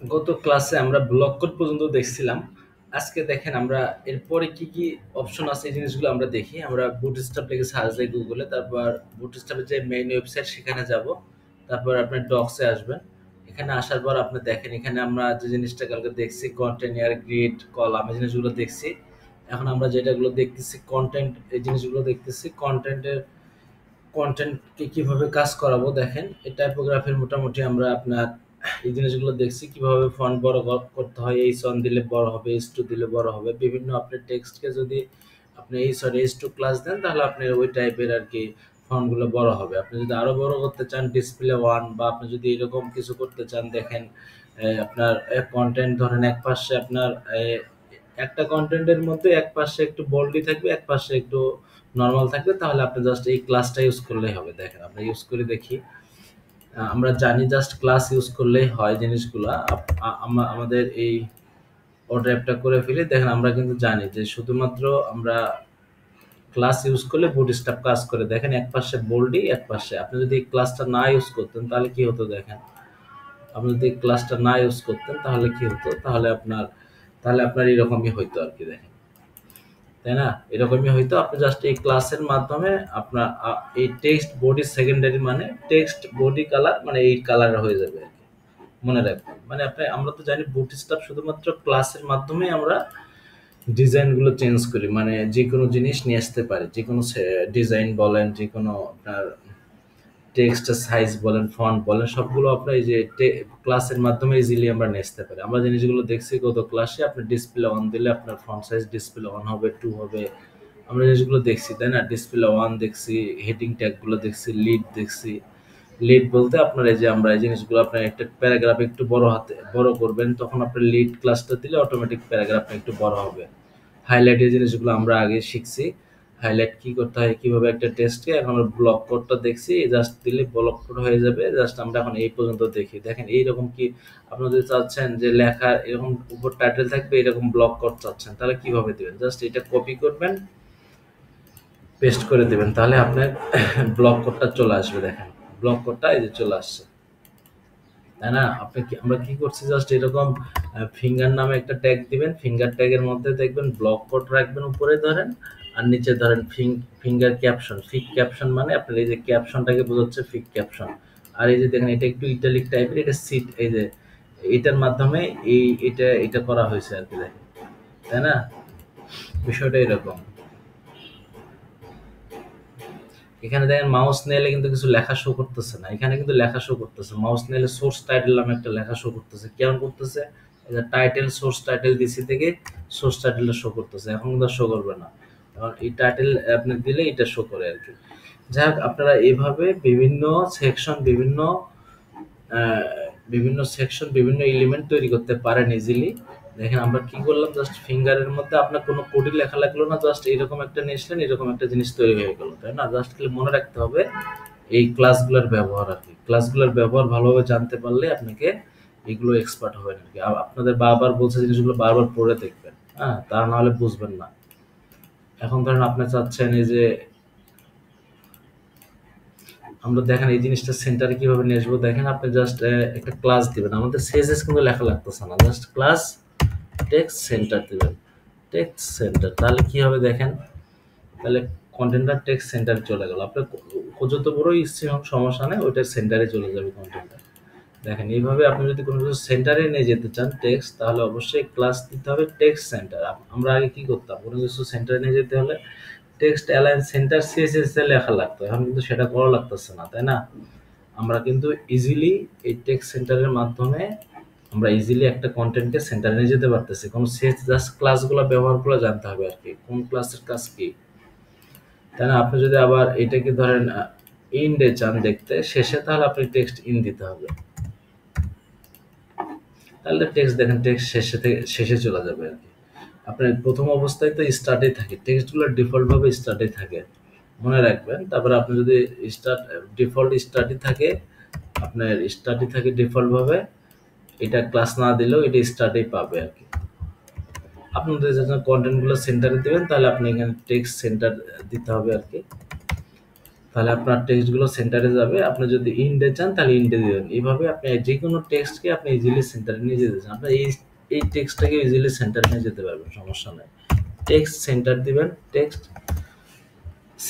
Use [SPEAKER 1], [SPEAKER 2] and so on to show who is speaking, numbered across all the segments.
[SPEAKER 1] গত ক্লাসে আমরা ব্লক কোড পর্যন্ত দেখছিলাম। আজকে দেখেন আমরা এরপরে কি অপশন আছে এই জিনিসগুলো আমরা দেখি। আমরা বুটস্ট্র্যাপ লিখে সার্চ দেই গুগলে, তারপর বুটস্ট্র্যাপের যে মেইন ওয়েবসাইট সেখানে যাব, তারপর আপনার ডক্সে আসবেন। এখানে আসার পর আপনি দেখেন এখানে আমরা যে জিনিসটা কালকে দেখছি কন্টেইনার, গ্রিড, কলাম এই জিনিসগুলো দেখছি। এখন আমরা যেটাগুলো দেখতেছি কন্টেন্ট, এই জিনিসগুলো দেখতেছি কন্টেন্টের কন্টেন্টকে কিভাবে কাজ করাবো দেখেন। এই টাইপোগ্রাফির মোটামুটি আমরা আপনার এই জিনিসগুলো দেখছি কিভাবে ফন্ট বড় করতে হয়। এইচ1 দিলে বড় হবে, এইচ2 দিলে বড় হবে। বিভিন্ন আপনার টেক্সটকে যদি আপনি এইচ2 ক্লাস দেন তাহলে আপনি ওই টাইপের আর কি ফন্টগুলো বড় হবে। আপনি যদি আরো বড় করতে চান ডিসপ্লে 1, বা আপনি যদি এরকম কিছু করতে চান দেখেন আপনার কন্টেন্ট ধরেন এক পাশে আপনার একটা কন্টেন্টের মধ্যে এক পাশে একটু বোল্ডই থাকবে, এক পাশে একটু নরমাল থাকবে, তাহলে আপনি জাস্ট এই ক্লাসটা ইউজ করলেই হবে। দেখেন আমরা ইউজ করে দেখি। আমরা জানি জাস্ট ক্লাস ইউজ করলেই হয় জিনিসগুলা। আমাদের এই অর্ডারটা করে ফেলি। দেখেন আমরা কিন্তু জানি যে শুধুমাত্র আমরা ক্লাস ইউজ করলে বুটস্ট্র্যাপ কাজ করে। দেখেন এক পাশে বোল্ডই, এক পাশে আপনি যদি এই ক্লাসটা না ইউজ করতেন তাহলে কি হতো দেখেন। আপনি যদি এই ক্লাসটা না ইউজ করতেন তাহলে কি হতো, তাহলে আপনার এরকমই হইতো আর কি। দেখেন, তাই না? এরকমই হয়তো আপনি জাস্ট এই ক্লাসের মাধ্যমে আপনার এই টেক্সট বডি সেকেন্ডারি, মানে টেক্সট বডি কালার মানে এই কালার হয়ে যাবে আর কি। মনে রাখবেন, মানে আমরা তো জানি বুটস্ট্র্যাপ শুধুমাত্র ক্লাসের মাধ্যমে আমরা ডিজাইন গুলো চেঞ্জ করি, মানে যে কোনো জিনিস নিয়ে আসতে পারি, যে কোনো ডিজাইন বলেন, যে কোনো আপনার টেক্সটের সাইজ বলেন, ফন্ট বলেন, সবগুলো আপনার এই যে ক্লাসের মাধ্যমে ইজিলি আমরা নিয়ে আসতে পারি। আমরা জিনিসগুলো দেখছি গত ক্লাসে। আপনি ডিসপ্লে 1 দিলে আপনার ফন্ট সাইজ ডিসপ্লে 1 হবে, 2 হবে। আমরা জিনিসগুলো দেখছি, তাই না? ডিসপ্লে 1 দেখছি, হেডিং ট্যাগ গুলো দেখছি, লিড দেখছি। লিড বলতে আপনার এই যে আমরা এই জিনিসগুলো আপনার একটা প্যারাগ্রাফ একটু বড় হাতে বড় করবেন, তখন আপনার লিড ক্লাসটা দিলে অটোমেটিক প্যারাগ্রাফটা একটু বড় হবে। হাইলাইট এই জিনিসগুলো আমরা আগে শিখছি। হাইলাইট কি করতে হয়, কিভাবে একটা টেক্সটকে, এখন আমরা ব্লক কোডটা দেখছি, জাস্ট দিলে ব্লক কোড হয়ে যাবে। জাস্ট আমরা এখন এই পর্যন্ত দেখি। দেখেন এইরকম কি আপনাদের চাচ্ছেন যে লেখা এরকম উপর টাইটেল থাকবে, এরকম ব্লক কোড চাচ্ছেন, তাহলে কিভাবে দিবেন? জাস্ট এটা কপি করবেন, পেস্ট করে দিবেন, তাহলে আপনার ব্লক কোডটা চলে আসবে। দেখেন ব্লক কোডটা এই যে চলে আসছে, তাই না? আমরা কি করছি, জাস্ট এরকম ফিঙ্গার নামে একটা ট্যাগ দিবেন। ফিঙ্গার ট্যাগের মধ্যে দেখবেন ব্লক কোড রাখবেন উপরে ধরেন, আর নিচে ধরেন ফিঙ্গার ক্যাপশন। ফিক ক্যাপশন মানে আপনার এই যে ক্যাপশনটাকে বোঝাচ্ছে ফিক ক্যাপশন। আর এই যে দেখেন এটা একটু ইটালিক টাইপের, এটা সিট, এই যে এটার মাধ্যমে এটা করা হয়েছে আর কি। দেখেন, তাই না? বিষয়টা এরকম। এখানে দেখেন মাউস নেলে কিন্তু কিছু লেখা শো করতেছে না, এখানে কিন্তু লেখা শো করতেছে। মাউস নেলে সোর্স টাইটেল নামে একটা লেখা শো করতেছে। কেমন করতেছে? এই যে টাইটেল, সোর্স টাইটেল দিছি থেকে সোর্স টাইটেলটা শো করতেছে। এখন কিন্তু শো করবে না, কারণ এই টাইটেল আপনি দিলে এটা শো করে আর কি। যাই হোক, আপনারা এইভাবে বিভিন্ন সেকশন, আহ, বিভিন্ন সেকশন, বিভিন্ন এলিমেন্ট তৈরি করতে পারেন ইজিলি। দেখেন আমরা কি করলাম, জাস্ট ফিঙ্গারের মধ্যে আপনার কোনো কোডই লেখা লাগলো না, জাস্ট এরকম একটা নিয়েছিলেন, এরকম একটা জিনিস তৈরি হয়ে গেল, তাই না? জাস্ট খালি মনে রাখতে হবে এই ক্লাসগুলোর ব্যবহার আর কি। ক্লাসগুলোর ব্যবহার ভালোভাবে জানতে পারলে আপনাকে এগুলো এক্সপার্ট হবেন আর কি। আপনাদের বারবার বলছে জিনিসগুলো বারবার পড়ে দেখবেন, হ্যাঁ, তা নাহলে বুঝবেন না। এখন ধরেন আপনি চাচ্ছেন এই যে আমরা দেখেন এই জিনিসটা সেন্টারে কিভাবে নিয়ে আসবো। দেখেন আপনি জাস্ট একটা ক্লাস দিবেন, আমাদের সিএসএস কিন্তু লেখা লাগতেছে না, জাস্ট ক্লাস টেক্সট সেন্টার দিবেন, টেক্সট সেন্টার। তাহলে কি হবে দেখেন, তাহলে কন্টেন্টটা টেক্সট সেন্টারে চলে গেল। আপনার যত বড়ই ইচ্ছে হোক সমস্যা নেই, ওইটা সেন্টারে চলে যাবে কন্টেন্টটা। দেখেন এইভাবে আপনি যদি কোনো কিছু সেন্টারে নিয়ে যেতে চান টেক্সট, তাহলে অবশ্যই ক্লাস দিতে হবে টেক্সট সেন্টার। আমরা আগে কি করতাম, কোনো কিছু সেন্টারে নিয়ে যেতে হলে টেক্সট অ্যালাইন সেন্টার সিএসএস এ লেখা লাগতো। এখন কিন্তু সেটা করা লাগতেছে না, তাই না? আমরা কিন্তু ইজিলি এই টেক্সট সেন্টারের মাধ্যমে আমরা ইজিলি একটা কন্টেন্টকে সেন্টারে নিয়ে যেতে পারতেছি। কোন সিএস জাস্ট ক্লাসগুলো ব্যবহার করে জানতে হবে আর কি, কোন ক্লাসের কাজ কি, তাই না? আপনি যদি আবার এটাকে ধরেন ইন্ডে চান দেখতে শেষে, তাহলে আপনি টেক্সট ইন দিতে হবে। তাহলে টেক্সট দেখেন টেক্সট শেষে চলে যাবে আর কি। আপনার প্রথম অবস্থায় তো স্টার্টে থাকে, টেক্সটগুলো ডিফল্ট ভাবে স্টার্টে থাকে, মনে রাখবেন। তারপরে আপনি যদি ডিফল্ট স্টার্টে থাকে, আপনার স্টার্টে থাকে ডিফল্ট ভাবে, এটা ক্লাস না দিলেও এটা স্টার্টেই পাবে আর কি। আপনাদের যখন কন্টেন্ট গুলো সেন্টারে দেবেন, তাহলে আপনি এখানে টেক্সট সেন্টার দিতে হবে আর কি। তাহলে আপনার টেক্সটগুলো সেন্টারে যাবে। আপনি যদি ইন্ডে চান তাহলে ইন্ডে দিবেন। এভাবে আপনি যেকোনো টেক্সটকে আপনি ইজিলি সেন্টারে নিয়ে যেতে চান। আপনি এই টেক্সটটাকে ইজিলি সেন্টারে নিয়ে যেতে পারবেন, সমস্যা নাই। টেক্সট সেন্টার দিবেন, টেক্সট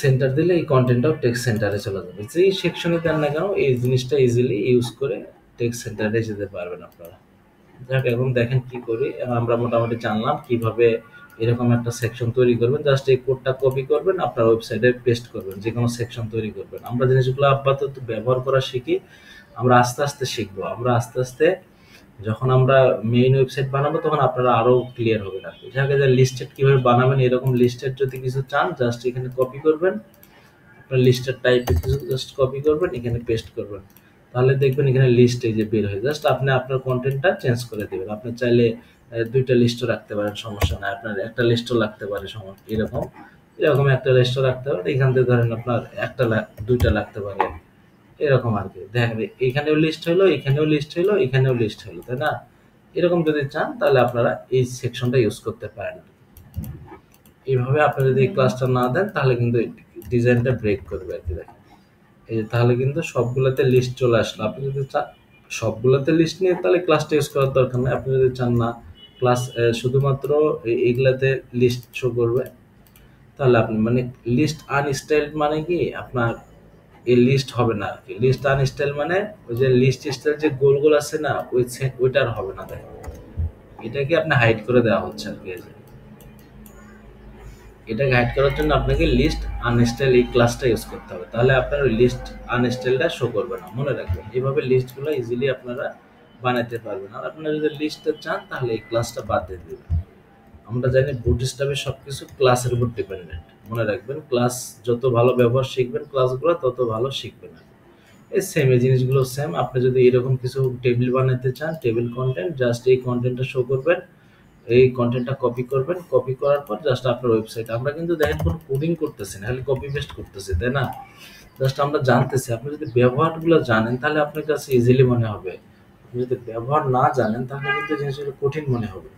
[SPEAKER 1] সেন্টার দিলে এই কন্টেন্টটাও টেক্সট সেন্টারে চলে যাবে। যেই সেকশনে দেন না কেন এই জিনিসটা ইজিলি ইউজ করে টেক্সট সেন্টারে যেতে পারবেন আপনারা। যাক, এখন দেখেন কি করি। এখন আমরা মোটামুটি জানলাম কিভাবে এরকম একটা সেকশন তৈরি করবেন। জাস্ট এই কোডটা কপি করবেন, আপনার ওয়েবসাইটে পেস্ট করবেন, যে কোনো সেকশন তৈরি করবেন। আমরা জিনিসগুলো আপাতত ব্যবহার করা শিখি, আমরা আস্তে আস্তে শিখবো। আমরা আস্তে আস্তে যখন আমরা মেইন ওয়েবসাইট বানাবো তখন আপনারা আরো ক্লিয়ার হবে আর কি। যাক, লিস্টেড কিভাবে বানাবেন, এরকম লিস্টেড যদি কিছু চান জাস্ট এখানে কপি করবেন, আপনার লিস্টের টাইপে কিছু জাস্ট কপি করবেন, এখানে পেস্ট করবেন, তাহলে দেখবেন এখানে লিস্ট এই যে বের হয়ে। জাস্ট আপনি আপনার কন্টেন্টটা চেঞ্জ করে দিবেন। আপনি চাইলে দুইটা লিস্টও রাখতে পারেন, সমস্যা নাই। আপনার একটা লিস্টও লাগতে পারে, সমস্যা এরকম এরকম একটা লিস্টও রাখতে পারেন। এখান থেকে ধরেন আপনার দুইটা লাগতে পারে, এরকম আর কি। দেখেন এখানেও লিস্ট হইলো, এখানেও লিস্ট হইলো, এখানেও লিস্ট হইলো, তাই না? এরকম যদি চান তাহলে আপনারা এই সেকশনটা ইউজ করতে পারেন। এইভাবে আপনি যদি এই ক্লাসটা না দেন তাহলে কিন্তু ডিজাইনটা ব্রেক করবে আর কি। দেখেন এই যে, তাহলে কিন্তু সবগুলোতে লিস্ট চলে আসলো। আপনি যদি চান সবগুলোতে লিস্ট নিয়ে তাহলে ক্লাসটা ইউজ করার দরকার নেই। আপনি যদি চান না ক্লাস শুধুমাত্র এইগুলাতে লিস্ট শো করবে, তাহলে আপনি মানে লিস্ট আনস্টাইলড মানে কি আপনার এই লিস্ট হবে না আর কি। লিস্ট আনস্টাইল মানে ওই যে লিস্ট স্টাইল যে গোল গোল আছে না, ওইটার হবে না। দেখেন এটাকে আপনি হাইড করে দেওয়া হচ্ছে আর কি। এই যে এটাকে হাইড করার জন্য আপনাকে লিস্ট আনস্টাইল এই ক্লাসটা ইউজ করতে হবে, তাহলে আপনার ওই লিস্ট আনস্টাইলটা শো করবে না। মনে রাখবেন এইভাবে লিস্টগুলো ইজিলি আপনারা বানাতে পারবেন। আর আপনারা যদি লিস্টটা চান তাহলে এই ক্লাসটা বাদ দিয়ে দেবেন। আমরা জানি বুটস্ট্র্যাপে সবকিছু ক্লাসের উপর ডিপেন্ডেন্ট। মনে রাখবেন ক্লাস যত ভালো ব্যবহার শিখবেন ক্লাসগুলো তত ভালো শিখবেন। এই সেম এই জিনিসগুলো সেম। আপনি যদি এরকম কিছু টেবিল বানাতে চান, টেবিল কন্টেন্ট, জাস্ট এই কন্টেন্টটা শো করবেন, এই কন্টেন্টটা কপি করবেন, কপি করার পর জাস্ট আপনার ওয়েবসাইট। আমরা কিন্তু দেখেন কোনো কোডিং করতেছি না, খালি কপি পেস্ট করতেছি, তাই না? জাস্ট আমরা জানতেছি। আপনি যদি ব্যবহারগুলো জানেন তাহলে আপনার কাছে ইজিলি মনে হবে। আপনি যদি ব্যবহার না জানেন তাহলে কিন্তু জিনিসগুলো কঠিন মনে হবে।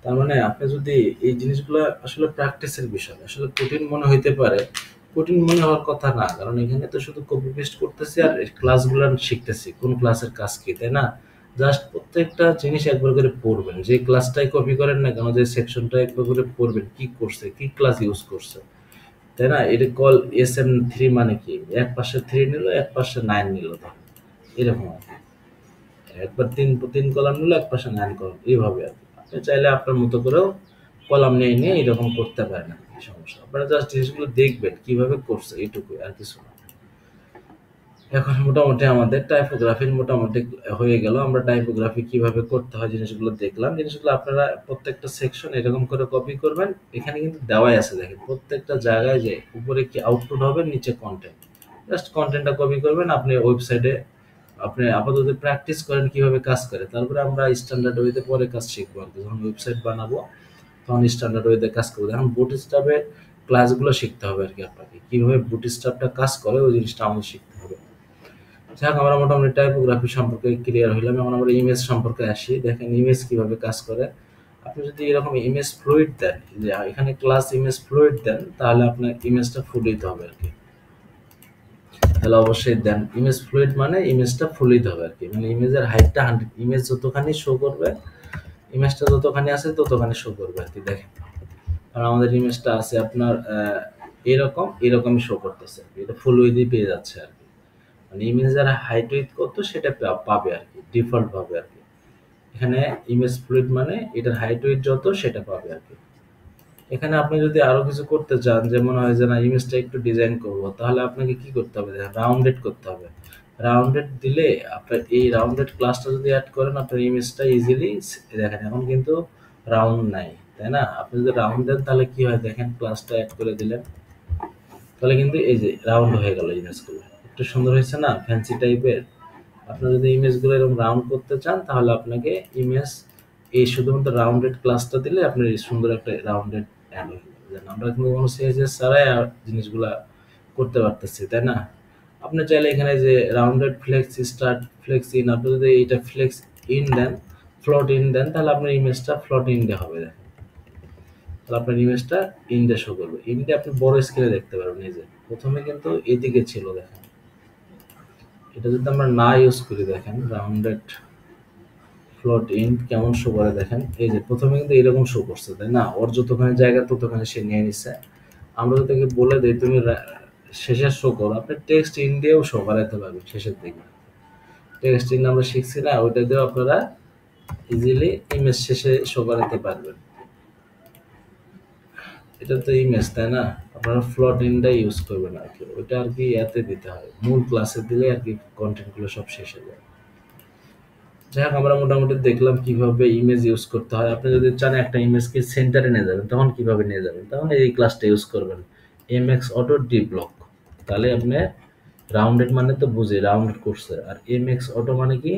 [SPEAKER 1] তার মানে আপনি যদি এই জিনিসগুলো আসলে প্র্যাকটিসের বিষয়, আসলে কঠিন মনে হইতে পারে, কঠিন মনে হওয়ার কথা না। কারণ এখানে তো শুধু কপি পেস্ট করতেছি আর ক্লাসগুলো শিখতেছি কোন ক্লাসের কাজ কি, তাই না? জাস্ট প্রত্যেকটা জিনিস একবার করে পড়বেন, যে ক্লাসটাই কপি করেন না কেন, যে সেকশনটা একবার করে পড়বেন, কি করছে, কি ক্লাস ইউজ করছে, তাই না? এটা কল SM3 মানে কি, এক পাশে 3 নিল, এক পাশে 9 নিল, এরকম আর কি। একবার তিন তিন কলাম নিলো, এক পাশে 9 কলাম, এইভাবে আর কি। আপনি চাইলে আপনার মতো করেও কলাম নিয়ে নিয়ে এরকম করতে পারেন আর কি, সমস্যা। আপনারা জাস্ট জিনিসগুলো দেখবেন কিভাবে করছে, এইটুকুই আর কিছু না। এখন মোটামুটি আমাদের টাইপোগ্রাফির মোটামুটি হয়ে গেল। আমরা টাইপোগ্রাফি কিভাবে করতে হয় জিনিসগুলো দেখলাম। জিনিসগুলো আপনারা প্রত্যেকটা সেকশন এরকম করে কপি করবেন। এখানে কিন্তু দেওয়াই আছে, দেখেন প্রত্যেকটা জায়গায় যে উপরে কি আউটপুট হবে, নিচে কন্টেন্ট। জাস্ট কন্টেন্টটা কপি করবেন, আপনি ওয়েবসাইটে আপনি আপাতত প্র্যাকটিস করেন কিভাবে কাজ করে। তারপরে আমরা স্ট্যান্ডার্ড ওয়েতে পরে কাজ শিখবো আর কি। যখন ওয়েবসাইট বানাবো তখন স্ট্যান্ডার্ড ওয়েতে কাজ করবো। এখন বুটস্ট্র্যাপের ক্লাসগুলো শিখতে হবে আর কি আপনাকে। কিভাবে বুটস্ট্র্যাপটা কাজ করে ওই জিনিসটা আমাদের শিখতে হবে। যাক, আমরা মোটামুটি টাইপোগ্রাফি সম্পর্কে ক্লিয়ার হইলাম। এখন আমরা ইমেজ সম্পর্কে আসি। দেখেন ইমেজ কিভাবে কাজ করে। আপনি যদি এরকম ইমেজ ফ্লুইড দেন, যে এখানে ক্লাস ইমেজ ফ্লুইড দেন, তাহলে আপনার ইমেজটা ফুল দিতে হবে আর কি। তাহলে অবশ্যই দেন ইমেজ ফ্লুইড মানে ইমেজটা ফুল দিতে হবে আর কি। মানে ইমেজের হাইটটা 100, ইমেজ যতখানি শো করবে, ইমেজটা যতখানি আছে ততখানি শো করবে আর কি। দেখেন কারণ আমাদের ইমেজটা আছে আপনার এরকম এরকমই শো করতেছে, এটা ফুল উইথই পেয়ে যাচ্ছে আর কি। মানে ইমেজের হাইট উইথ কত সেটা পাবে আর কি, ডিফল্ট পাবে আর কি। এখানে ইমেজ ফ্লুইড মানে এটার হাইট উইথ যত সেটা পাবে আর কি। এখানে আপনি যদি আরো কিছু করতে চান, যেমন হয় যে না ইমেজটা একটু ডিজাইন করব, তাহলে আপনাকে কি করতে হবে, দেখেন রাউন্ডেড করতে হবে। রাউন্ডেড দিলে আপনার এই রাউন্ডেড ক্লাসটা যদি অ্যাড করেন আপনার ইমেজটা ইজিলি, দেখেন এখন কিন্তু রাউন্ড নাই, তাই না? আপনি যদি রাউন্ড দেন তাহলে কি হয়, দেখেন ক্লাসটা অ্যাড করে দিলেন, তাহলে কিন্তু এই যে রাউন্ড হয়ে গেল ইমেজগুলো। একটু সুন্দর হয়েছে না, ফ্যান্সি টাইপের। আপনি যদি ইমেজগুলো এরকম রাউন্ড করতে চান তাহলে আপনাকে ইমেজ এই শুধুমাত্র রাউন্ডেড ক্লাসটা দিলে আপনার এই সুন্দর একটা রাউন্ডেড অ্যাড হয়ে যাবে। আমরা কিন্তু কোনো সিএসএস ছাড়াই জিনিসগুলা করতে পারতেছি, তাই না? আপনি চাইলে এখানে যে rounded flex start flex in, আপনি যদি এইটা ফ্লেক্স ইন দেন, ফ্লট ইন দেন, তাহলে আপনার ইমেজটা ফ্লট ইন্ডে হবে। দেখেন তাহলে আপনার ইমেজটা ইন্ডে শো করবে। ইন্ডে আপনি বড় স্ক্রিনে দেখতে পারবেন এই যে। প্রথমে কিন্তু এদিকে ছিল দেখেন, এটা যদি আমরা না ইউজ করি দেখেন রাউন্ডেড ফ্লোট ইন কেমন শো করে দেখেন, এই যে প্রথমে কিন্তু এরকম শো করছে তাই না, ওর যতখানি জায়গা ততখানি সে নিয়ে নিচ্ছে। আমরা যদি তাকে বলে দিই তুমি শেষের শো করো, আপনি টেক্সট ইন দিয়েও শো করাইতে পারবেন শেষের দিকে। টেক্সট ইন আমরা শিখছি না, ওইটা দিয়েও আপনারা ইজিলি ইমেজ শেষে শো করাতে পারবেন। এটা তো ইমেজ তাই না, আপনারা ফ্লট ইনটা ইউজ করবেন আর কি, ওইটা আর কি ইয়াতে দিতে হয়, মূল ক্লাসে দিলে আর কি কন্টেন্টগুলো সব শেষ হয়ে যায়। যাই হোক আমরা মোটামুটি দেখলাম কিভাবে ইমেজ ইউজ করতে হয়। আপনি যদি চান একটা ইমেজকে সেন্টারে নিয়ে যাবেন তখন কিভাবে নিয়ে যাবেন, তখন এই ক্লাসটা ইউজ করবেন এমএক্স অটো ডি ব্লক। তাহলে আপনি রাউন্ডেড মানে তো বুঝে রাউন্ডেড করছে, আর এমএক্স অটো মানে কি,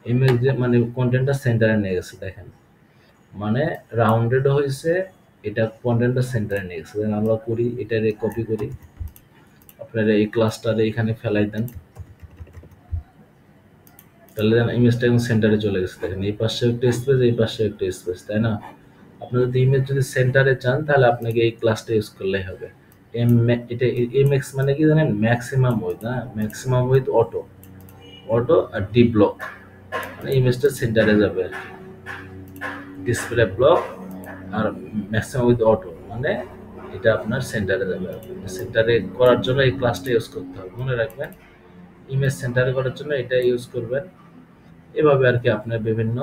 [SPEAKER 1] এমএক্স যে মানে কন্টেন্টটা সেন্টারে নিয়ে গেছে দেখেন, মানে রাউন্ডেডও হয়েছে, এটা কন্টেন্টটা সেন্টারে নিয়ে গেছে। আমরা করি এটারে কপি করি, আপনারা এই ক্লাসটারে এখানে ফেলাই দেন, তাহলে ইমেজটা এখন সেন্টারে চলে গেছে দেখেন, এই পাশে একটা স্পেস এই পাশে একটা স্পেস তাই না। আপনি যদি ইমেজ যদি সেন্টারে চান তাহলে আপনাকে এই ক্লাসটা ইউজ করলেই হবে। এটা এম এক্স মানে কি জানেন, ম্যাক্সিমাম উইথ, হ্যাঁ ম্যাক্সিমাম উইথ অটো, অটো আর ডি ব্লক মানে ইমেজটা সেন্টারে যাবে আর কি, ডিসপ্লে ব্লক আর ম্যাক্সিমাম উইথ অটো মানে এটা আপনার সেন্টারে যাবে। সেন্টারে করার জন্য এই ক্লাসটা ইউজ করতে হবে, মনে রাখবেন ইমেজ সেন্টারে করার জন্য এটা ইউজ করবেন। এভাবে আর কি আপনার বিভিন্ন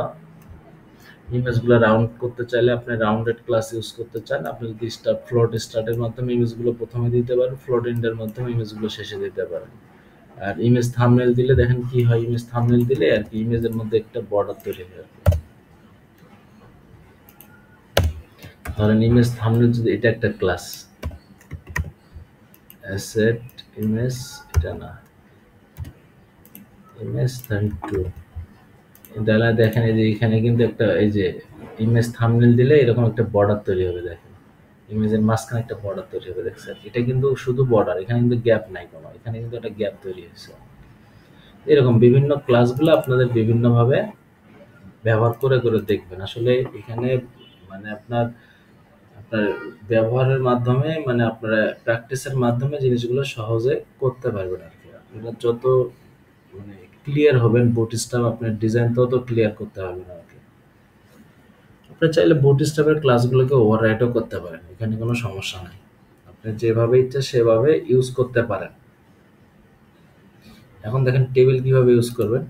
[SPEAKER 1] ইমেজগুলো রাউন্ড করতে চাইলে আপনি রাউন্ডেড ক্লাস ইউজ করতে চান, আপনি যদি ফ্লোট স্টার্টের মাধ্যমে ইমেজগুলো প্রথমে দিতে পারেন, ফ্লোট এন্ডের মাধ্যমে ইমেজগুলো শেষে দিতে পারেন। আর ইমেজ থাম্বনেল দিলে দেখেন কি হয়, ইমেজ থাম্বনেল দিলে আর কি ইমেজের মধ্যে একটা বর্ডার তৈরি হয় আর কি। ধরেন ইমেজ থাম্বনেল যদি এটা একটা ক্লাস অ্যাসেট ইমেজ, এটা না ইমেজ 32, তাহলে দেখেন এই যে এখানে কিন্তু একটা এই যে ইমেজ থাম্বনেল দিলে এরকম একটা বর্ডার তৈরি হবে দেখেন, ইমেজের মাঝখানে একটা বর্ডার তৈরি হবে দেখছেন, এটা কিন্তু শুধু বর্ডার, এখানে কিন্তু গ্যাপ নাই কোনো, এখানে কিন্তু একটা গ্যাপ তৈরি হয়েছে। এরকম বিভিন্ন ক্লাসগুলো আপনাদের বিভিন্নভাবে ব্যবহার করে করে দেখবেন, আসলে এখানে মানে আপনার আপনার ব্যবহারের মাধ্যমে মানে আপনারা প্র্যাকটিসের মাধ্যমে জিনিসগুলো সহজে করতে পারবেন আর কি। আপনারা যত মানে ক্লিয়ার হবেন বুটস্ট্র্যাপ আপনার ডিজাইন তত ক্লিয়ার করতে পারবেন আর কি। আপনি চাইলে বুটস্ট্র্যাপের ক্লাসগুলোকে ওভাররাইটও করতে পারেন, এখানে কোনো সমস্যা নাই, আপনি যেভাবে ইচ্ছা সেভাবে ইউজ করতে পারেন। এখন দেখেন টেবিল কিভাবে ইউজ করবেন।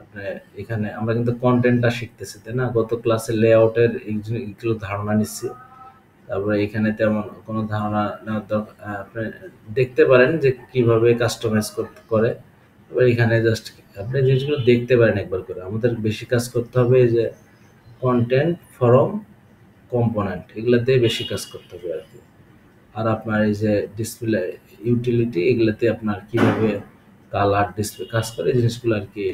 [SPEAKER 1] আপনি এখানে আমরা কিন্তু কন্টেন্টটা শিখতেছি তাই না, গত ক্লাসে লেআউটের এইগুলো ধারণা নিচ্ছি, তারপরে এখানে তেমন কোনো ধারণা নেওয়ার দরকার, আপনি দেখতে পারেন যে কিভাবে কাস্টমাইজ করতে করে, এবার এখানে জাস্ট আপনি জিনিসগুলো দেখতে পারেন একবার করে। আমাদের বেশি কাজ করতে হবে এই যে কন্টেন্ট ফরম কম্পোনেন্ট, এগুলাতে বেশি কাজ করতে হবে আর কি। আর আপনার এই যে ডিসপ্লে ইউটিলিটি, এগুলোতে আপনার কিভাবে কালার ডিসপ্লে কাজ করে এই জিনিসগুলো আর কি,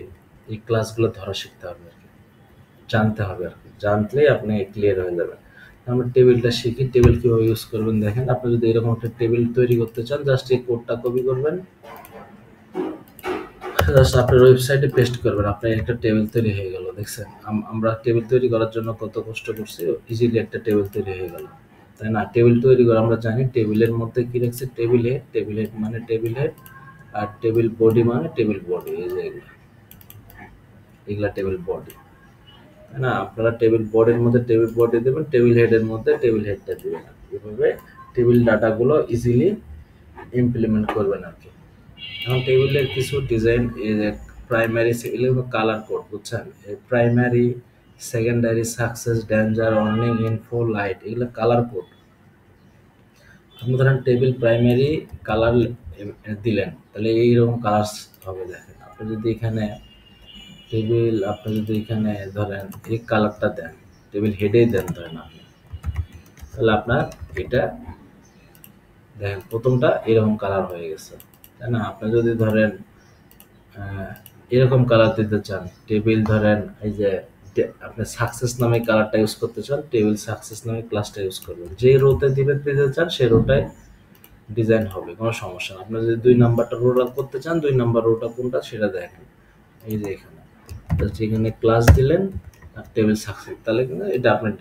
[SPEAKER 1] এই ক্লাসগুলো ধরা শিখতে হবে আর কি, জানতে হবে আর কি, জানলেই আপনি ক্লিয়ার হয়ে যাবেন। আমরা টেবিলটা শিখি, টেবিল কিভাবে ইউজ করবেন দেখেন। আপনি যদি এরকম একটা টেবিল তৈরি করতে চান জাস্ট এই কোডটা কপি করবেন, জাস্ট আপনার ওয়েবসাইটে পেস্ট করবেন, আপনার একটা টেবিল তৈরি হয়ে গেল দেখছেন। আমরা টেবিল তৈরি করার জন্য কত কষ্ট করছি, ইজিলি একটা টেবিল তৈরি হয়ে গেল তাই না। টেবিল তৈরি করে আমরা জানি টেবিলের মধ্যে কি রাখছে, টেবিল হেড, টেবিল হেড মানে টেবিল হেড, আর টেবিল বডি মানে টেবিল বডি, এই যে এগুলা এগুলা টেবিল বডি তাই না। আপনারা টেবিল বডির মধ্যে টেবিল বডি দেবেন, টেবিল হেডের মধ্যে টেবিল হেডটা দেবেন, এভাবে টেবিল ডাটাগুলো ইজিলি ইমপ্লিমেন্ট করবেন আর কি। এখন টেবিলের কিছু ডিজাইন এই যে প্রাইমারি এগুলো কালার কোড বুঝছেন, primary secondary success danger warning info light, এগুলো কালার কোড। আপনি ধরেন টেবিল প্রাইমারি কালার দিলেন তাহলে এইরকম কালার হবে দেখেন। আপনি যদি এখানে টেবিল আপনি যদি এখানে ধরেন এই কালারটা দেন, টেবিল হেডেই দেন ধরেন আপনি, তাহলে আপনার এটা দেখেন প্রথমটা এরকম কালার হয়ে গেছে তাই না। আপনি যদি ধরেন এরকম কালার দিতে চান, টেবিল ধরেন এই যে আপনি সাকসেস নামে কালারটা ইউজ করতে চান, টেবিল সাকসেস নামে ক্লাসটা ইউজ করবেন, যে রোতে দিতে চান সেই রোটায় ডিজাইন হবে, কোনো সমস্যা না। আপনি যদি 2 নাম্বারটা রোটা করতে চান 2 নাম্বার রোটা কোনটা সেটা দেখেন, এই যে এখানে জাস্ট এখানে ক্লাস দিলেন আর টেবিল সাকসেস, তাহলে কিন্তু এটা আপনার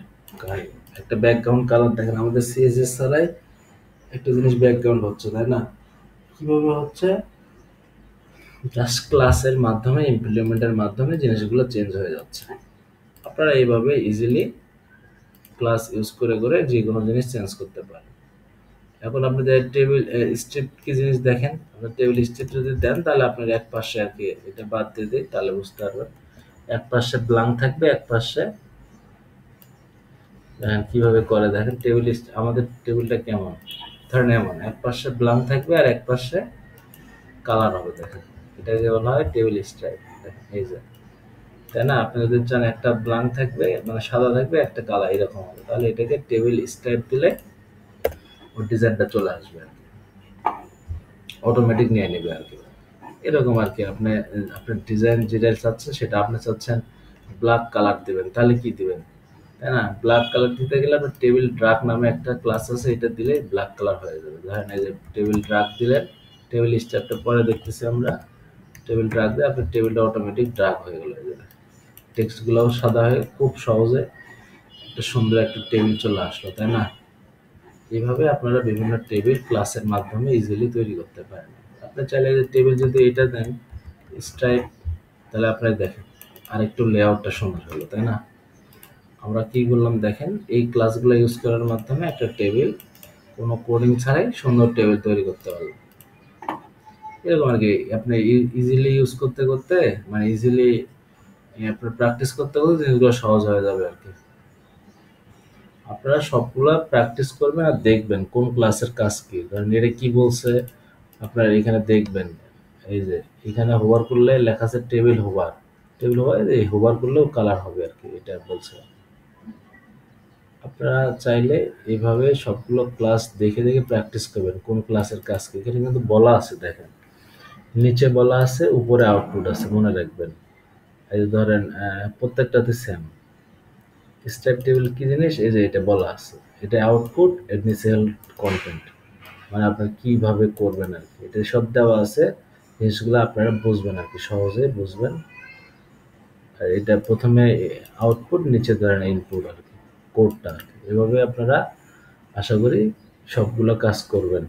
[SPEAKER 1] একটা ব্যাকগ্রাউন্ড কালার দেখেন। আমাদের সিএসএস ছাড়াই একটা জিনিস ব্যাকগ্রাউন্ড হচ্ছে তাই না, কিভাবে হচ্ছে জাস্ট ক্লাসের মাধ্যমে ইমপ্লিমেন্টের মাধ্যমে জিনিসগুলো চেঞ্জ হয়ে যাচ্ছে। আপনারা এইভাবে ইজিলি ক্লাস ইউজ করে করে যে কোনো জিনিস চেঞ্জ করতে পারেন। এখন আপনি যে টেবিল স্ট্রিপ কি জিনিস দেখেন, আপনার টেবিল স্ট্রিপ যদি দেন তাহলে আপনার এক পাশে আর কি এটা বাদ দিয়ে দিই তাহলে বুঝতে পারবেন। এক পাশে ব্ল্যাঙ্ক থাকবে, এক পাশে দেখেন কিভাবে করে দেখেন টেবিল আমাদের টেবিলটা কেমন ধরেন এমন এক পাশে ব্ল্যাঙ্ক থাকবে আর এক পাশে কালার হবে। দেখেন এটাকে বলা হয় টেবিল স্ট্রাইপ। দেখেন এই যে, তাই না? আপনি যদি চান একটা ব্ল্যাঙ্ক থাকবে মানে সাদা থাকবে একটা কালার এরকম হবে, তাহলে এটাকে টেবিল স্ট্রাইপ দিলে ওর ডিজাইনটা চলে আসবে আর কি, অটোমেটিক নিয়ে নেবে আর কি। এরকম আর কি আপনি আপনার ডিজাইন যেটা চাচ্ছেন সেটা আপনি চাচ্ছেন ব্ল্যাক কালার দিবেন, তাহলে কি দিবেন, তাই না? ব্ল্যাক কালার দিতে গেলে আপনার টেবিল ড্রাগ নামে একটা ক্লাস আছে, এটা দিলে ব্ল্যাক কালার হয়ে যাবে। ধরেন এই যে টেবিল ড্রাগ দিলেন, টেবিল স্ট্রাইপটা পরে দেখতেছি আমরা, টেবিল ড্রাগ দিয়ে আপনার টেবিলটা অটোমেটিক ড্রাগ হয়ে গেল। টেক্সটগুলোও সাদা হয়ে খুব সহজে একটা সুন্দর একটা টেবিল চলে আসলো, তাই না? এইভাবে আপনারা বিভিন্ন টেবিল ক্লাসের মাধ্যমে ইজিলি তৈরি করতে পারেন। আপনি চাইলে যে টেবিল যদি এটা দেন স্ট্রাইপ, তাহলে আপনারা দেখেন আর একটু লেআউটটা সুন্দর হলো, তাই না? আমরা কি বললাম দেখেন, এই ক্লাসগুলো ইউজ করার মাধ্যমে একটা টেবিল কোনো কোডিং ছাড়াই সুন্দর টেবিল তৈরি করতে পারবেন। এরকম আর কি আপনি ইজিলি ইউজ করতে করতে মানে ইজিলি আপনার প্র্যাকটিস করতে করতে জিনিসগুলো সহজ হয়ে যাবে আর কি। আপনারা সবগুলা প্র্যাকটিস করবেন আর দেখবেন কোন ক্লাসের কাজ কি, কারণ এটা কি বলছে আপনারা এখানে দেখবেন। এই যে এখানে হোভার করলে লেখা আছে টেবিল হোভার, টেবিল হোভার এই হোভার করলেও কালার হবে আর কি, এটা বলছে। আপনারা চাইলে এইভাবে সবগুলো ক্লাস দেখে দেখে প্র্যাকটিস করবেন কোন ক্লাসের কাজ কি। এখানে কিন্তু বলা আছে দেখেন, নিচে বলা আছে উপরে আউটপুট আছে, মনে রাখবেন। এই যে ধরেন প্রত্যেকটাতে সেম স্টেপ টেবিল কি জিনিস, এই যে এটা বলা আছে, এটা আউটপুট এর নিচে কন্টেন্ট, মানে আপনার কিভাবে করবেন আর কি, এটা সব দেওয়া আছে। জিনিসগুলো আপনারা বুঝবেন আর কি, সহজে বুঝবেন। আর এটা প্রথমে আউটপুট, নিচে ধরেন ইনপুট আর কি, কোডটা আর কি। এভাবে আপনারা আশা করি সবগুলো কাজ করবেন।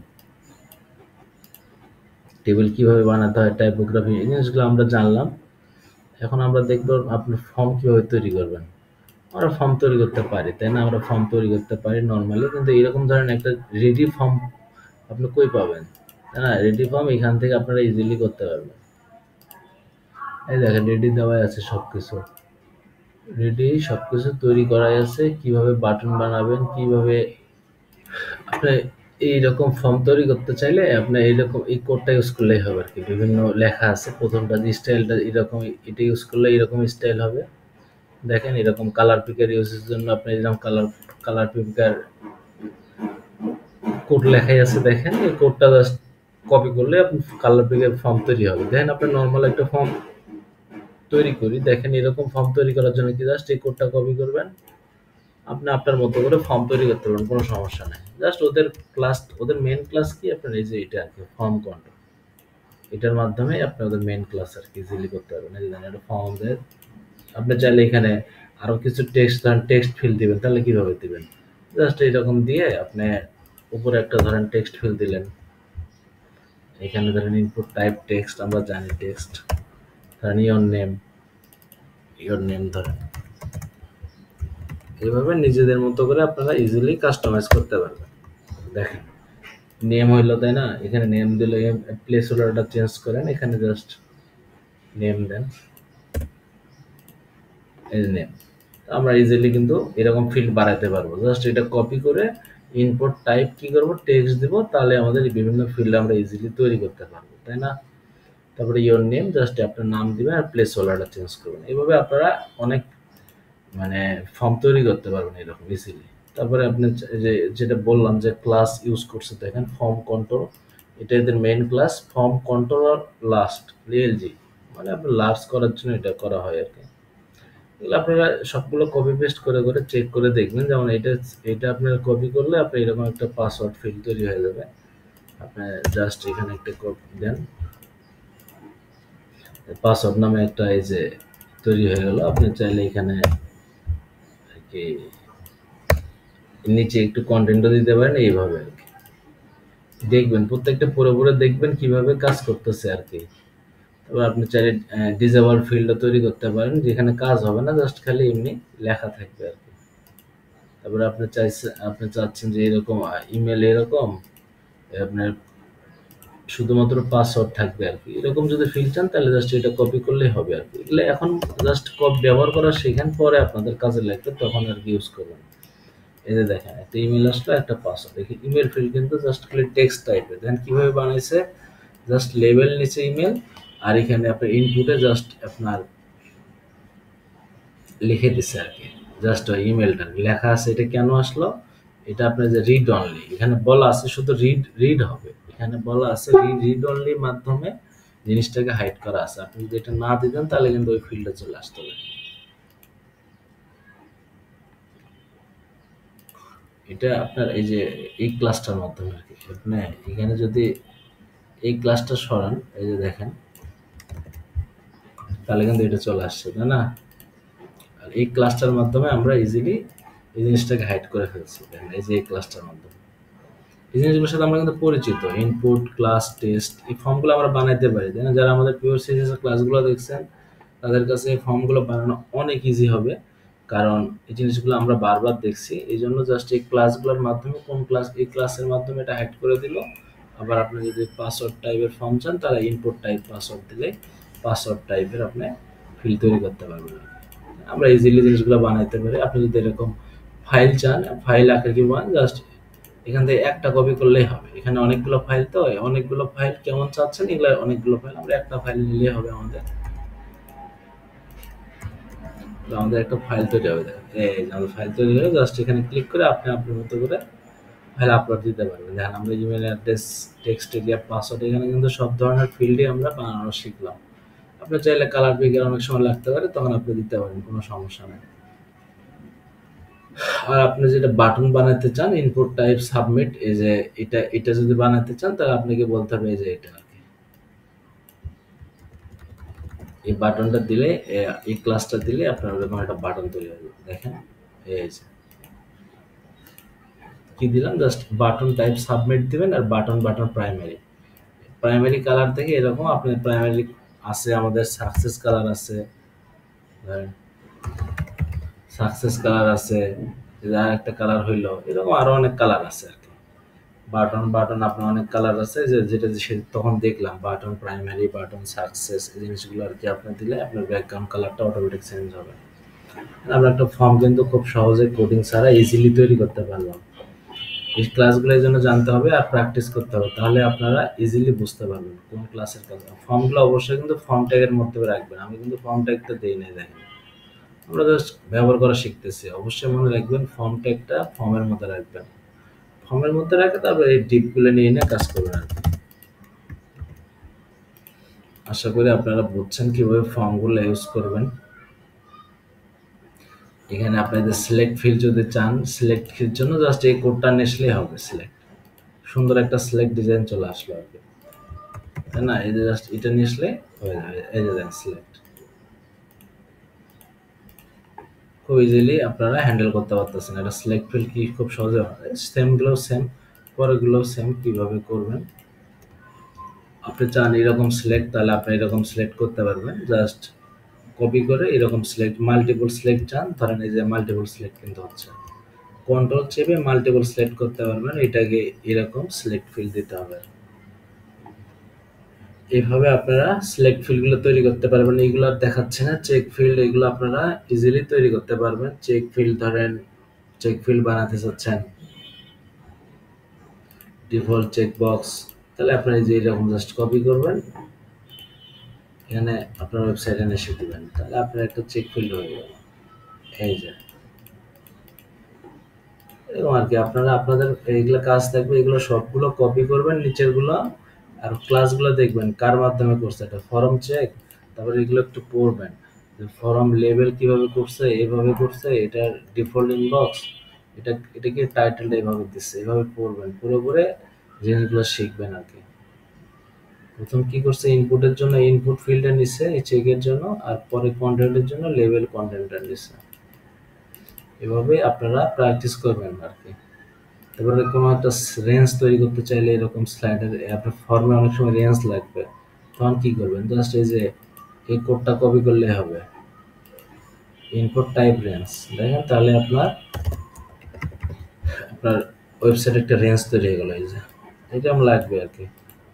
[SPEAKER 1] টেবিল কিভাবে বানাতে হয়, টাইপোগ্রাফি, এই জিনিসগুলো আমরা জানলাম। এখন আমরা দেখব আপনি ফর্ম কিভাবে তৈরি করবেন। আমরা ফর্ম তৈরি করতে পারি, তাই না? আমরা ফর্ম তৈরি করতে পারি নর্মালি, কিন্তু এরকম ধরেন একটা রেডি ফর্ম আপনি কই পাবেন, তাই না? রেডি ফর্ম এখান থেকে আপনারা ইজিলি করতে পারবেন। এই দেখেন রেডি দেওয়া আছে সবকিছু, রেডি সবকিছু তৈরি করাই আছে। কিভাবে বাটন বানাবেন, কিভাবে আপনি এইরকম ফর্ম তৈরি করতে চাইলে আপনি এইরকম এই কোডটা ইউজ করলেই হবে আর কি। বিভিন্ন লেখা আছে, প্রথমটা যে স্টাইলটা এরকম, এটা ইউজ করলে এরকম স্টাইল হবে। দেখেন এরকম কালার পিকার ইউজের জন্য আপনি এরকম কালার পিকার কোড লেখাই আছে। দেখেন এই কোডটা জাস্ট কপি করলে আপনি কালার পিকার ফর্ম তৈরি হবে। দেখেন আপনি নর্মাল একটা ফর্ম তৈরি করি, দেখেন এরকম ফর্ম তৈরি করার জন্য কি জাস্ট এই কোডটা কপি করবেন, আপনি আপনার মতো করে ফর্ম তৈরি করতে পারবেন, কোনো সমস্যা নাই। জাস্ট ওদের ক্লাস, ওদের মেন ক্লাস কি আপনার এই যে এটা আর কি, ফর্ম কন্ট্রোল, এটার মাধ্যমে আপনি ওদের মেন ক্লাস আর কি ইজিলি করতে পারবেন। এই যে দেখেন একটা ফর্ম দেয়, আপনি চাইলে এখানে আরো কিছু টেক্সট ধরেন টেক্সট ফিল দিবেন, তাহলে কিভাবে দিবেন, জাস্ট এইরকম দিয়ে আপনি উপরে একটা ধরেন টেক্সট ফিল দিলেন। এখানে ধরেন ইনপুট টাইপ টেক্সট, আমরা জানি টেক্সট, ধরেন ইওর নেম ধরেন। এইভাবে নিজেদের মতো করে আপনারা ইজিলি কাস্টমাইজ করতে পারবেন। দেখেন নেম হইলো, তাই না? এখানে নেম দিলে প্লেস হোল্ডারটা চেঞ্জ করেন, এখানে জাস্ট নেম দেন, এই নেম। আমরা ইজিলি কিন্তু এরকম ফিল্ড বাড়াতে পারবো। জাস্ট এটা কপি করে ইনপুট টাইপ কি করব, টেক্সট দিব, তাহলে আমাদের বিভিন্ন ফিল্ড আমরা ইজিলি তৈরি করতে পারবো, তাই না? তারপরে ইওর নেম, জাস্ট আপনার নাম দিবেন আর প্লেস হোল্ডারটা চেঞ্জ করবেন। এইভাবে আপনারা অনেক মানে ফর্ম তৈরি করতে পারবেন এরকম ইজিলি। তারপরে আপনি যে যেটা বললাম যে ক্লাস ইউজ করছে, দেখেন ফর্ম কন্ট্রোল, এটা এদের main class. Form controller last LG, মানে আপনার লাস্ট করার জন্য এটা করা হয় আর কি। এগুলো আপনারা সবগুলো কপি পেস্ট করে করে চেক করে দেখবেন। যেমন এটা এটা আপনার কপি করলে আপনি এরকম একটা পাসওয়ার্ড ফিল্ড তৈরি হয়ে যাবে। আপনি জাস্ট এখানে একটা কপি দেন, পাসওয়ার্ড নামে একটা এই যে তৈরি হয়ে গেল। আপনি চাইলে এখানে আর কি নিচে একটু কন্টেন্টও দিতে পারেন এইভাবে আর কি। দেখবেন প্রত্যেকটা পড়ে দেখবেন কিভাবে কাজ করতেছে আর কি। তারপর আপনি চাইলে ডিসেবল ফিল্ডও তৈরি করতে পারেন যেখানে কাজ হবে না, জাস্ট খালি এমনি লেখা থাকবে আর কি। তারপরে আপনি চাচ্ছেন যে এরকম ইমেল এরকম আপনার শুধুমাত্র পাসওয়ার্ড থাকবে আর কি, এরকম যদি ফিল চান তাহলে জাস্ট এটা কপি করলেই হবে আর কি। এগুলো এখন জাস্ট ব্যবহার করা শেখেন, পরে আপনাদের কাজে লাগবে তখন আর কি ইউজ করবেন। এই যে দেখেন একটা ইমেল আসলো, একটা পাসওয়ার্ড, দেখি ইমেল ফিল্ড কিন্তু জাস্ট খালি টেক্সট টাইপের। দেখেন কিভাবে বানাইছে, জাস্ট লেবেল নিচে ইমেল, আর এখানে আপনার ইনপুটে জাস্ট আপনার লিখে দিছে আর কি। জাস্ট ওই ইমেলটা লেখা আছে, এটা কেন আসলো, এটা আপনার যে রিড অনলি, এখানে বলা আছে শুধু রিড রিড হবে, এখানে বলা আছে রিড অনলি মাধ্যমে জিনিসটাকে হাইড করা আছে। আপনি যদি এটা না দিতেন তাহলে কিন্তু ওই ফিল্ডে চলে আসতে হবে। এটা আপনার এই যে এই ক্লাসটার মাধ্যমে আর কি। আপনি এখানে যদি এই ক্লাসটা সরান, এই যে দেখেন, তাহলে কিন্তু এটা চলে আসছে, তাই না? আর এই ক্লাসটার মাধ্যমে আমরা ইজিলি এই জিনিসটাকে হাইড করে ফেলছি। দেখেন এই যে এই ক্লাসটার মাধ্যমে এই জিনিসগুলোর সাথে আমরা কিন্তু পরিচিত। ইনপুট, ক্লাস, টেস্ট, এই ফর্মগুলো আমরা বানাইতে পারি, তাই না? যারা আমাদের পিওর সিএসএস ক্লাসগুলো দেখছেন তাদের কাছে এই ফর্মগুলো বানানো অনেক ইজি হবে, কারণ এই জিনিসগুলো আমরা বারবার দেখছি। এই জন্য জাস্ট এই ক্লাসগুলোর মাধ্যমে কোন ক্লাস, এই ক্লাসের মাধ্যমে এটা হাইড করে দিল। আবার আপনি যদি পাসওয়ার্ড টাইপের ফর্ম চান তাহলে ইনপুট টাইপ পাসওয়ার্ড দিলে পাসওয়ার্ড টাইপের আপনি ফিল্ড তৈরি করতে পারবেন। আমরা ইজিলি জিনিসগুলো বানাইতে পারি। আপনি যদি এরকম ফাইল চান, ফাইল আকারে কি বানান, জাস্ট এখান থেকে একটা কপি করলেই হবে। এখানে অনেকগুলো ফাইল, তো অনেকগুলো ফাইল কেমন চাচ্ছেন, এগুলো অনেকগুলো ফাইল, আমরা একটা ফাইল নিলেই হবে আমাদের। তো আমাদের একটা ফাইল তৈরি হবে, দেখেন এই যে আমাদের ফাইল তৈরি হয়ে জাস্ট এখানে ক্লিক করে আপনি আপনার মতো করে ফাইল আপলোড দিতে পারবেন। দেখেন আমরা email address, text area, password, এখানে কিন্তু সব ধরনের ফিল্ডই আমরা বানানো শিখলাম। আপনি চাইলে কালার পিকার অনেক সময় লাগতে পারে, তখন আপনি দিতে পারেন, কোনো সমস্যা নেই। আর আপনি যেটা বাটন বানাতে চান, ইনপুট টাইপ সাবমিট, এই যে এটা যদি বানাতে চান তাহলে আপনাকে বলতে হবে এই যে এটা আর কি। এই বাটনটা দিলে, এই ক্লাসটা দিলে আপনার ওরকম একটা বাটন তৈরি হবে। দেখেন এই যে কি দিলাম, জাস্ট বাটন টাইপ সাবমিট দিবেন, আর button button primary, primary colour থেকে এরকম আপনার প্রাইমারি আছে, আমাদের সাকসেস কালার আছে, সাকসেস কালার আছে, আর একটা কালার হইলো, এরকম আরো অনেক কালার আছে আর কি। বাটন বাটন আপনার অনেক কালার আছে, যে যেটা তখন দেখলাম বাটন প্রাইমারি, বাটন সাকসেস, এই জিনিসগুলো আর কি আপনি দিলে আপনার ব্যাকগ্রাউন্ড কালারটা অটোমেটিক চেঞ্জ হবে। আমরা একটা ফর্ম কিন্তু খুব সহজে কোডিং ছাড়া ইজিলি তৈরি করতে পারলাম। এই ক্লাসগুলো এই জন্য জানতে হবে আর প্র্যাকটিস করতে হবে, তাহলে আপনারা ইজিলি বুঝতে পারবেন কোন ক্লাসের কাজ। ফর্মগুলো অবশ্যই কিন্তু ফর্ম ট্যাগের মধ্যে রাখবেন, আমি কিন্তু ফর্ম ট্যাগটা দেই নাই, দেখেন আমরা জাস্ট ব্যবহার করা শিখতেছি। অবশ্যই মনে রাখবেন ফর্ম ট্যাগটা ফর্মের মধ্যে রাখবেন, ফর্মের মধ্যে রাখে তারপরে এই ডিপগুলো নিয়ে এনে কাজ করবেন আর কি। আশা করি আপনারা বুঝছেন কিভাবে ফর্মগুলো ইউজ করবেন। এখানে আপনাদের সিলেক্ট ফিল্ড যদি চান, সিলেক্ট ফিল্ড জন্য জাস্ট এই কোডটা নিসলেই হবে, সিলেক্ট, সুন্দর একটা সিলেক্ট ডিজাইন চলে আসলো আর কি, তাই না? এই যে জাস্ট এটা নিসলে হয়ে যাবে, এই যে দেখেন সিলেক্ট, খুব ইজিলি আপনারা হ্যান্ডেল করতে পারতেছেন। এটা সিলেক্ট ফিল্ড কি খুব সহজে হয়, সেম গুলো সেম, পরেগুলো সেম, কিভাবে করবেন। আপনি চান এরকম সিলেক্ট, তাহলে আপনি এরকম সিলেক্ট করতে পারবেন, জাস্ট কপি করে এরকম সিলেক্ট, মাল্টিপল সিলেক্ট চান, ধরেন এই যে মাল্টিপল সিলেক্ট কিন্তু হচ্ছে, কন্ট্রোল চেপে মাল্টিপল সিলেক্ট করতে পারবেন, এটাকে এরকম সিলেক্ট ফিল্ড দিতে হবে। এইভাবে আপনারা সিলেক্ট ফিল্ডগুলো তৈরি করতে পারবেন। এগুলো আর দেখাচ্ছে না, চেক ফিল্ড, এগুলো আপনারা ইজিলি তৈরি করতে পারবেন। চেক ফিল্ড, ধরেন চেক ফিল্ড বানাতে চাচ্ছেন, ডিফল্ট চেক বক্স, তাহলে আপনারা এই যে এরকম জাস্ট কপি করবেন, এখানে আপনার ওয়েবসাইটে এসে দিবেন, তাহলে আপনার একটা চেক ফিল্ড হয়ে গেল। এই যে এরকম আর কি, আপনারা আপনাদের এইগুলো কাজ থাকবে, এগুলো সবগুলো কপি করবেন নিচের গুলো, আর ক্লাসগুলো দেখবেন কার মাধ্যমে করছে, এটা ফর্ম চেক, তারপরে এগুলো একটু পড়বেন যে ফর্ম লেবেল কিভাবে করছে, এইভাবে করছে, এটার ডিফল্ট ইনবক্স, এটাকে টাইটেলটা এইভাবে দিচ্ছে, এইভাবে পড়বেন, পুরো করে জিনিসগুলো শিখবেন আর কি। প্রথম কি করছে, ইনপুটের জন্য ইনপুট ফিল্ডে নিচ্ছে এই চেকের জন্য, আর পরে কন্টেন্টের জন্য লেবেল কন্টেন্টটা নিচ্ছে। এভাবে আপনারা প্র্যাকটিস করবেন আর কি। এবারে কোনো একটা রেঞ্জ তৈরি করতে চাইলে এরকম স্লাইডার আপনার ফর্মে অনেক সময় রেঞ্জ লাগবে, তখন কি করবেন, জাস্ট এই যে এই কোডটা কপি করলে হবে, ইনপুট টাইপ রেঞ্জ দেখেন, তাহলে আপনার আপনার ওয়েবসাইটে একটা রেঞ্জ তৈরি হয়ে গেল। এই যে এরকম লাগবে আর কি।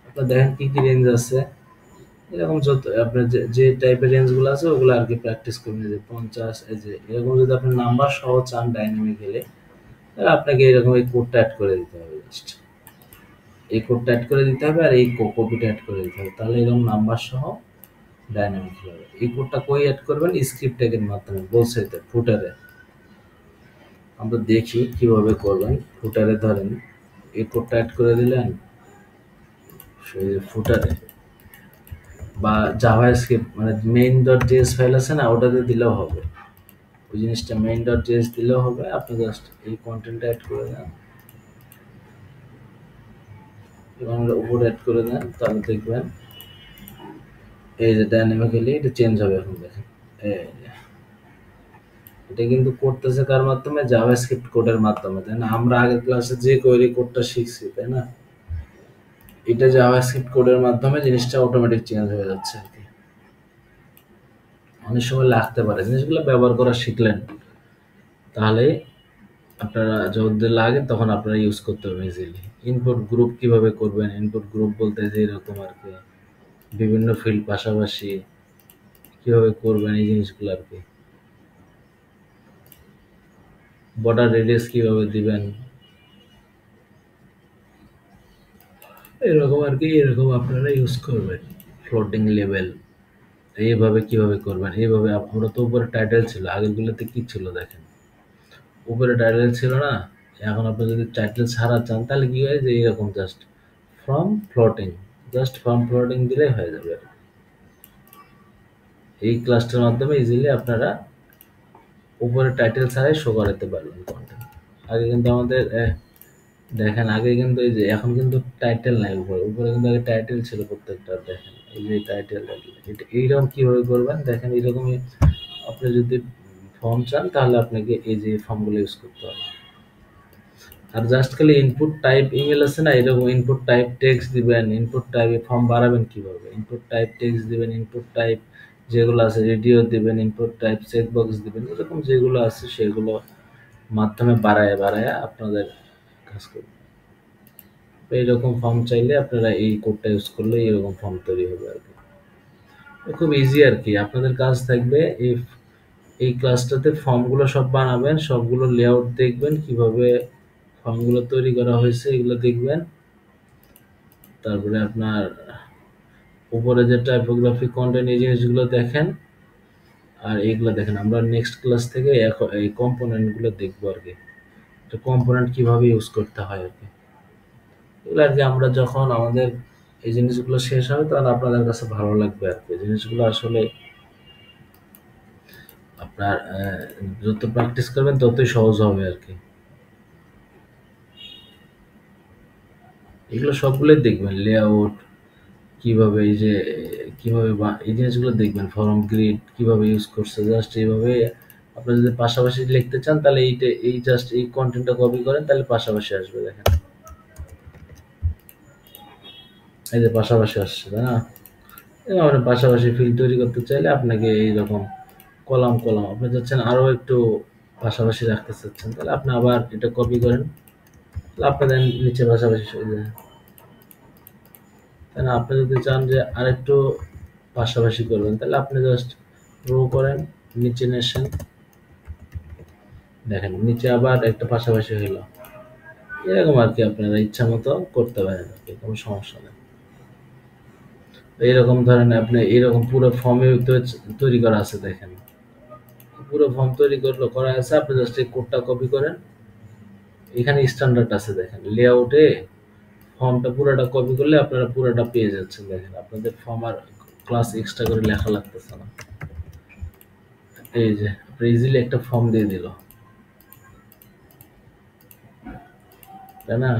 [SPEAKER 1] আপনার দেখেন কি কি রেঞ্জ আছে, এরকম যত আপনার যে যে টাইপের রেঞ্জগুলো আছে ওগুলো আর কি প্র্যাকটিস করবেন। যে 50, এই যে এরকম যদি আপনি নাম্বার সহ চান ডাইনামিক্যালি, তাহলে আপনাকে এরকম এই কোডটা অ্যাড করে দিতে হবে। জাস্ট এই কোডটা অ্যাড করে দিতে হবে আর এই কপিটা অ্যাড করে দিতে হবে, তাহলে এরকম নাম্বার সহ ডাইনামিক হবে। এই কোডটা কই অ্যাড করবেন, স্ক্রিপ্ট ট্যাগের মাধ্যমে বলছে তো ফুটারে। আমরা দেখি কিভাবে করবেন। ফুটারে ধরেন এই কোডটা অ্যাড করে দিলেন সেই ফুটারে, বা জাভা স্ক্রিপ্ট মানে মেইন ডট জেএস ফাইল আছে না, ওটাতে দিলেও হবে। ওই জিনিসটা মেইন ডট জেএস দিলেও হবে। আপনি জাস্ট এই কন্টেন্টটা অ্যাড করে দেন এবং উপরে অ্যাড করে দেন, তাহলে দেখবেন এই যে ডাইনামিক্যালি এটা চেঞ্জ হবে। এখন দেখেন এই যে, এটা কিন্তু করতেছে কার মাধ্যমে, জাভাস্ক্রিপ্ট কোডের মাধ্যমে, তাই না? আমরা আগের ক্লাসে যে কোয়েরি কোডটা শিখছি, তাই না? এটা জাভাস্ক্রিপ্ট কোডের মাধ্যমে জিনিসটা অটোমেটিক চেঞ্জ হয়ে যাচ্ছে আর কি। অনেক সময় লাগতে পারে, জিনিসগুলো ব্যবহার করা শিখলেন তাহলে আপনারা যদি লাগে তখন আপনারা ইউজ করতে পারবেন ইজিলি। ইনপুট গ্রুপ কিভাবে করবেন, ইনপুট গ্রুপ বলতে যে এরকম আর কি, বিভিন্ন ফিল্ড পাশাপাশি কিভাবে করবেন এই জিনিসগুলো আর কি। বর্ডার রেডিয়াস কিভাবে দিবেন, এরকম আর কি, এরকম আপনারা ইউজ করবেন। ফ্লোটিং লেভেল এইভাবে কিভাবে করবেন, এইভাবে আমরা তো উপরে টাইটেল ছিল, আগেরগুলোতে কি ছিল দেখেন, উপরে টাইটেল ছিল না। এখন আপনি যদি টাইটেল ছাড়া চান তাহলে কি হয়, যে এরকম just from floating, just from floating দিলেই হয়ে যাবে। এই ক্লাসটার মাধ্যমে ইজিলি আপনারা উপরে টাইটেল ছাড়াই শো করাতে পারবেন কন্টেন্ট। আগে কিন্তু আমাদের দেখেন, আগে কিন্তু এই যে এখন কিন্তু টাইটেল নাই, উপরে উপরে কিন্তু আগে টাইটেল ছিল প্রত্যেকটা। দেখেন এই যে টাইটেল, এইরকম কিভাবে করবেন দেখেন। এইরকমই আপনি যদি ফর্ম চান তাহলে আপনাকে এই যে ফর্মগুলো ইউজ করতে হবে। আর জাস্ট খালি ইনপুট টাইপ ইমেল আছে না, এরকম ইনপুট টাইপ টেক্সট দিবেন। ইনপুট টাইপ ফর্ম বাড়াবেন কিভাবে, ইনপুট টাইপ টেক্সট দিবেন, ইনপুট টাইপ যেগুলো আছে রেডিও দিবেন, ইনপুট টাইপ চেকবক্স দিবেন, এরকম যেগুলো আছে সেগুলো মাধ্যমে বাড়ায় বাড়ায় আপনাদের কাজ করবে। এইরকম ফর্ম চাইলে আপনারা এই কোডটা ইউজ করলে এরকম ফর্ম তৈরি হবে আর কি। খুব ইজি আর কি। আপনাদের কাজ থাকবে এই এই ক্লাসটাতে ফর্মগুলো সব বানাবেন, সবগুলো লেআউট দেখবেন, কিভাবে ফর্মগুলো তৈরি করা হয়েছে এগুলো দেখবেন। তারপরে আপনার উপরে যে টাইপোগ্রাফি কন্টেন্ট এই জিনিসগুলো দেখেন, আর এইগুলো দেখেন। আমরা নেক্সট ক্লাস থেকে এই কম্পোনেন্টগুলো দেখবো আর কি, কম্পোনেন্ট কিভাবে ইউজ করতে হয় আর কি। এগুলো আর কি আমরা যখন আমাদের এই জিনিসগুলো শেষ হবে তখন আপনাদের কাছে ভালো লাগবে আর কি। জিনিসগুলো আসলে আপনার যত প্র্যাকটিস করবেন ততই সহজ হবে আর কি। এগুলো সবগুলোই দেখবেন, লেআউট কিভাবে, এই যে কিভাবে এই জিনিসগুলো দেখবেন, ফর্ম গ্রিড কিভাবে ইউজ করছে। জাস্ট এইভাবে আপনি যদি পাশাপাশি লিখতে চান তাহলে এইটা এই জাস্ট এই কন্টেন্টটা কপি করেন, তাহলে পাশাপাশি আসবে। দেখেন এই যে পাশাপাশি আসছে, তাই না? এবং আপনি পাশাপাশি ফিল্ড তৈরি করতে চাইলে আপনাকে এইরকম কলাম কলাম আপনি চাচ্ছেন আরও একটু পাশাপাশি রাখতে চাচ্ছেন, তাহলে আপনি আবার এটা কপি করেন, তাহলে আপনাদের নিচে পাশাপাশি হয়ে যায়। তাই না? আপনি যদি চান যে আরেকটু পাশাপাশি করবেন, তাহলে আপনি জাস্ট রো করেন, নিচে নেসেন, দেখেন নিচে আবার একটা পাশাপাশি হইলো। এরকম আর কি আপনারা ইচ্ছা মতো করতে পারেন আর কি, কোনো সমস্যা নেই। এইরকম ধরেন আপনি এইরকম পুরো ফর্মে তৈরি করা আছে, দেখেন পুরো ফর্ম তৈরি করা আছে। আপনি জাস্ট এই কোডটা কপি করেন, এখানে স্ট্যান্ডার্ড আছে দেখেন, লেআউটে ফর্মটা পুরোটা কপি করলে আপনারা পুরোটা পেয়ে যাচ্ছেন। দেখেন আপনাদের ফর্ম আর ক্লাস এক্সট্রা করে লেখা লাগতেছে না। এই যে ইজিলি একটা ফর্ম দিয়ে দিল, তাই না?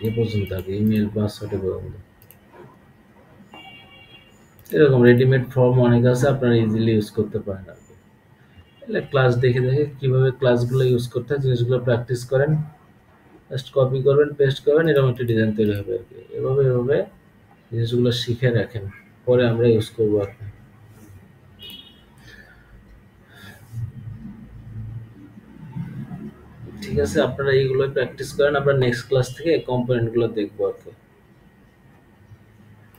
[SPEAKER 1] এ পর্যন্ত আর ইমেল পাসওয়ার্ড পর্যন্ত এরকম রেডিমেড ফর্ম অনেক আছে, আপনারা ইজিলি ইউজ করতে পারেন আর কি। ক্লাস দেখে দেখে কিভাবে ক্লাসগুলো ইউজ করতে হয় জিনিসগুলো প্র্যাকটিস করেন, জাস্ট কপি করবেন, পেস্ট করবেন, এরকম একটা ডিজাইন তৈরি হবে আর কি। এভাবে এভাবে জিনিসগুলো শিখে রাখেন, পরে আমরা ইউজ করবো আর কি। ঠিক আছে, আপনারা এইগুলো প্র্যাকটিস করেন, আমরা নেক্সট ক্লাস থেকে কম্পোনেন্ট গুলো দেখবো আর কি।